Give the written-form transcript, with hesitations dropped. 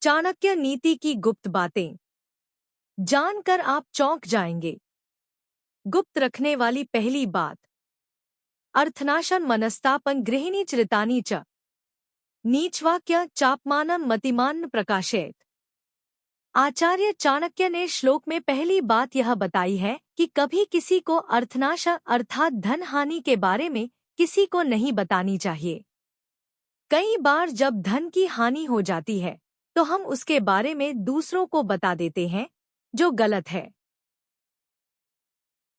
चाणक्य नीति की गुप्त बातें जानकर आप चौंक जाएंगे। गुप्त रखने वाली पहली बात, अर्थनाशन मनस्तापन गृहिणी चरितानी च नीचवाक्य चापमानम मतिमान प्रकाशेत। आचार्य चाणक्य ने श्लोक में पहली बात यह बताई है कि कभी किसी को अर्थनाश अर्थात धन हानि के बारे में किसी को नहीं बतानी चाहिए। कई बार जब धन की हानि हो जाती है तो हम उसके बारे में दूसरों को बता देते हैं, जो गलत है।